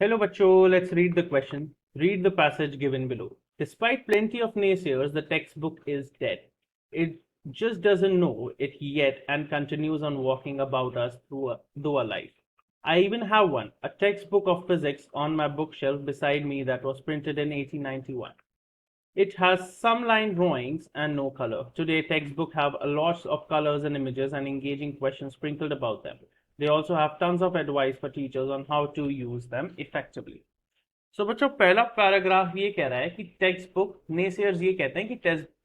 Hello, Bacho. Let's read the question. Read the passage given below. Despite plenty of naysayers, the textbook is dead. It just doesn't know it yet and continues on walking about us through our life. I even have one, a textbook of physics on my bookshelf beside me that was printed in 1891. It has some line drawings and no color. Today, textbooks have a lot of colors and images and engaging questions sprinkled about them. They also have tons of advice for teachers on how to use them effectively. सो बच्चों पहला paragraph ये कह रहा है कि text book नेसियर्स ये कहते हैं कि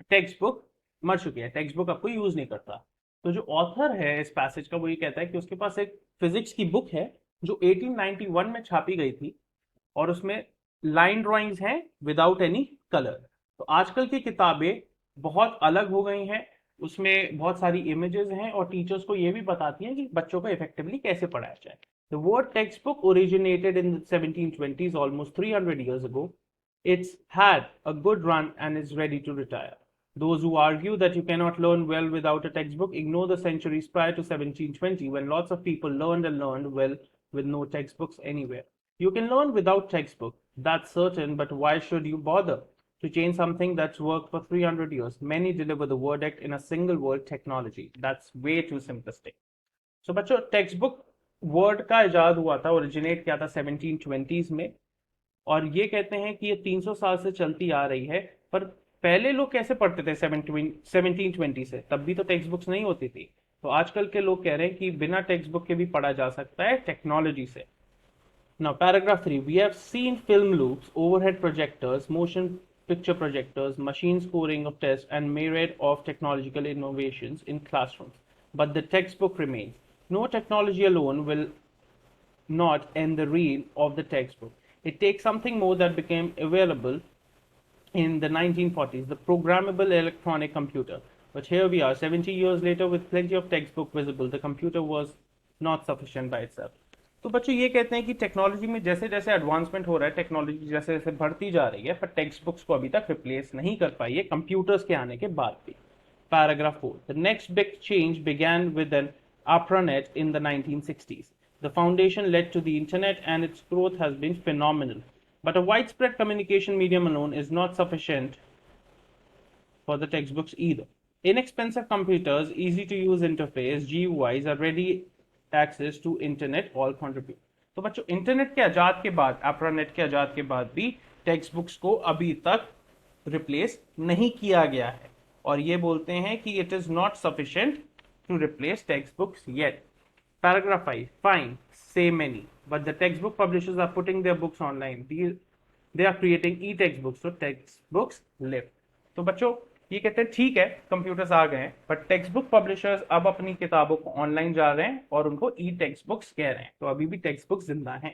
टेक्स्ट बुक मर चुकी है, टेक्स्ट बुक आपको यूज नहीं करता। तो जो ऑथर है इस पैसेज का वो ये कहता है कि उसके पास एक फिजिक्स की बुक है जो 1891 में छापी गई थी और उसमें लाइन ड्राइंग्स हैं विदाउट एनी कलर। तो आजकल की किताबें बहुत अलग हो गई हैं, उसमें बहुत सारी इमेजेस हैं और टीचर्स को ये भी बताती हैं कि बच्चों को इफेक्टिवली कैसे पढ़ाया जाए। The word textbook originated in the 1720s, almost 300 years ago. It's had a good run and is ready to retire. Those who argue that you cannot learn well without a textbook ignore the centuries prior to 1720 when lots of people learned and learned well with no textbooks anywhere. You can learn without textbook, that's certain, but why should you bother to change something that's worked for 300 years? Many deliver the verdict in a single word, technology. That's way too simplistic. So बच्चों text word का इजाद हुआ था, originate किया था 1720s में, और ये कहते हैं कि ये 300 साल से चलती आ रही है। पर पहले लोग कैसे पढ़ते थे 1720 से? तब भी तो टेक्स्ट बुक्स नहीं होती थी। तो आजकल के लोग कह रहे हैं कि बिना टेक्स्ट बुक के भी पढ़ा जा सकता है टेक्नोलॉजी से। Now, paragraph 3. We have seen film loops, overhead projectors, motion picture projectors, machine scoring of tests, and myriad of technological innovations in classrooms. But the textbook remains. No technology alone will not end the reel of the textbook. It takes something more that became available in the 1940s, the programmable electronic computer. But here we are, 70 years later, with plenty of textbook visible. The computer was not sufficient by itself. तो बच्चों ये कहते हैं कि technology में जैसे जैसे advancement हो रहा है, टेक्नोलॉजी जैसे जैसे बढ़ती जा रही है, पर टेक्स्ट बुक्स को अभी तक रिप्लेस नहीं कर पाई है कंप्यूटर्स के आने के बाद भी। Paragraph 4. The next big change began with an ARPANET in the 1960s. The foundation led to the internet and its growth has been phenomenal. But a widespread communication medium alone is not sufficient for the textbooks either. Inexpensive computers, easy to use interface, GUIs are ready access to internet all contribute. तो बच्चों internet के आजाद के बाद, ARPANET के आजाद के बाद भी text books को अभी तक रिप्लेस नहीं किया गया है और ये बोलते हैं कि it is not sufficient to replace text books yet. Paragraph 5. Fine, say many, but the textbook publishers are putting their books online. They are creating e-textbooks, so textbooks live. तो बच्चों ये कहते हैं ठीक है कंप्यूटर्स आ गए हैं, बट टेक्स्ट बुक पब्लिशर्स अब अपनी किताबों को ऑनलाइन जा रहे हैं और उनको ई टेक्स्ट बुक्स कह रहे हैं, तो अभी भी टेक्स्ट बुक्स जिंदा हैं।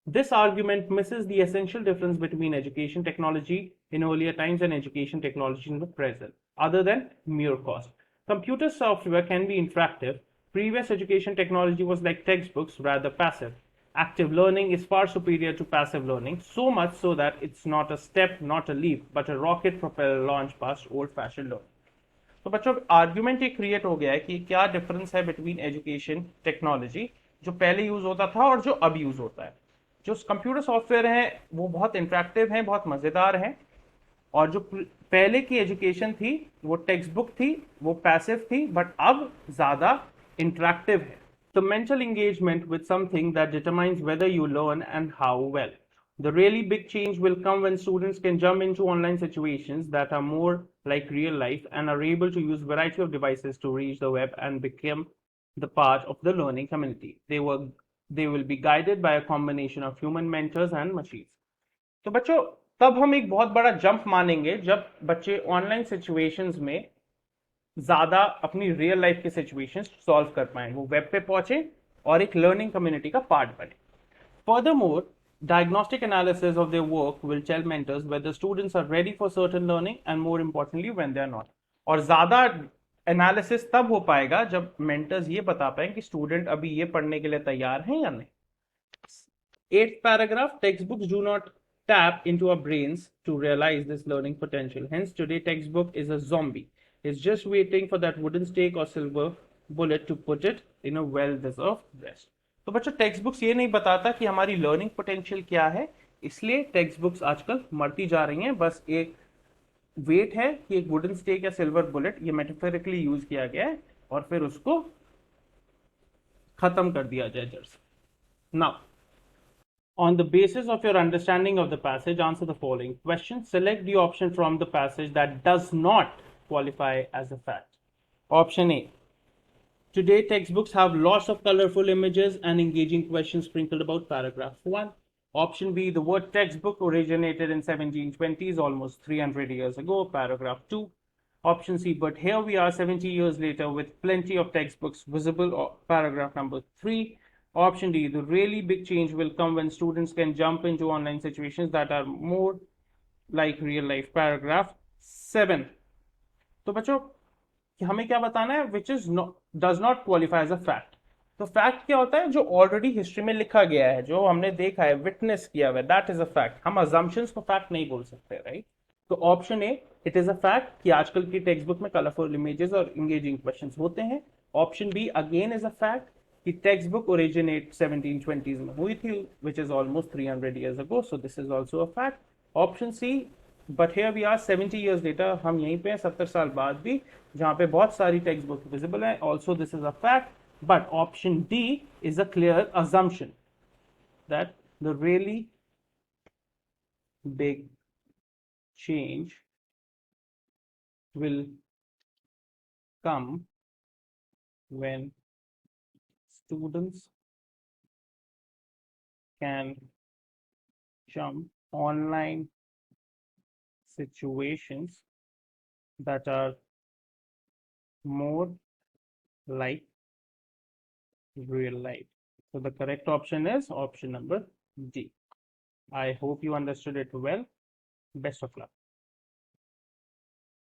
This argument misses the essential difference between education technology in earlier times and education technology in the present, other than mere cost. Computer software can be interactive. Previous education technology was like textbooks, rather passive. Active learning is far superior to passive learning, so much so that it's not a step, not a leap, but a rocket propeller launch past old-fashioned learning. तो बच्चों argument ये create हो गया है कि क्या difference है between education technology जो पहले यूज होता था और जो अब यूज होता है। जो कंप्यूटर सॉफ्टवेयर हैं वो बहुत इंटरेक्टिव हैं, बहुत मजेदार हैं, और जो पहले की एजुकेशन थी वो टेक्स्ट बुक थी, वो पैसिव थी, बट अब ज्यादा इंटरेक्टिव है। The mental engagement with something that determines whether you learn and how well. The really big change will come when students can jump into online situations that are more like real life and are able to use variety of devices to reach the web and become the part of the learning community. They will be guided by a combination of human mentors and machines. तो बच्चों तब हम एक बहुत बड़ा jump मानेंगे जब बच्चे ऑनलाइन सिचुएशंस में ज्यादा अपनी रियल लाइफ के सिचुएशंस सॉल्व कर पाए, वो वेब पे पहुंचे और एक लर्निंग कम्युनिटी का पार्ट बने। Furthermore, diagnostic analysis of their work will tell mentors whether students are ready for certain learning and more importantly when they are not. और ज्यादा एनालिसिस तब हो पाएगा जब मेंटर्स ये बता पाए कि स्टूडेंट अभी ये पढ़ने के लिए तैयार हैं या नहीं। 8th paragraph, textbooks do not tap into our brains to realize this learning potential. Hence, today textbook is a zombie. It's just waiting for that wooden stake or silver bullet to put it in a well-deserved rest. तो बच्चों text books ये नहीं बताता कि हमारी learning potential क्या है, इसलिए टेक्स्ट बुक्स आजकल मरती जा रही हैं। बस एक वेट है कि एक वुडन स्टेक या सिल्वर बुलेट, ये मेटाफोरिकली यूज किया गया है, और फिर उसको खत्म कर दिया जाए जड़ से। Now, on the basis of your understanding of the passage, answer the following questions. Select the option from the passage that does not qualify as a fact. Option A. Today, textbooks have lots of colorful images and engaging questions sprinkled about paragraph 1. Option B. The word textbook originated in 1720s, almost 300 years ago, paragraph 2. Option C. But here we are 70 years later with plenty of textbooks visible, paragraph number 3. Option D. The really big change will come when students can jump into online situations that are more like real life, paragraph 7. तो बच्चों, कि हमें क्या बताना है, which is does not qualify as a fact. तो fact क्या होता है, जो ऑलरेडी हिस्ट्री में लिखा गया है, जो हमने देखा है, विटनेस किया हुआ है, दैट इज अ फैक्ट। हम अजम्पशंस को फैक्ट नहीं बोल सकते, राइट। तो option A, it is a fact कि आजकल की टेक्स्ट बुक में कलरफुल इमेजेस और इंगेजिंग क्वेश्चंस होते हैं। Option B again is a fact कि टेक्स्ट बुक ओरिजिनेट 1720s में हुई थी, which is almost 300 years ago, so this is also a fact. Option C, but here we are 70 years later, हम यहीं पे 70 साल बाद भी, जहां पे बहुत सारी टेक्स्ट बुक विजिबल है, also this is a fact. But option D is a clear assumption that the really big change will come when students can jump online situations that are more like real life. So the correct option is option number D. I hope you understood it well. Best of luck.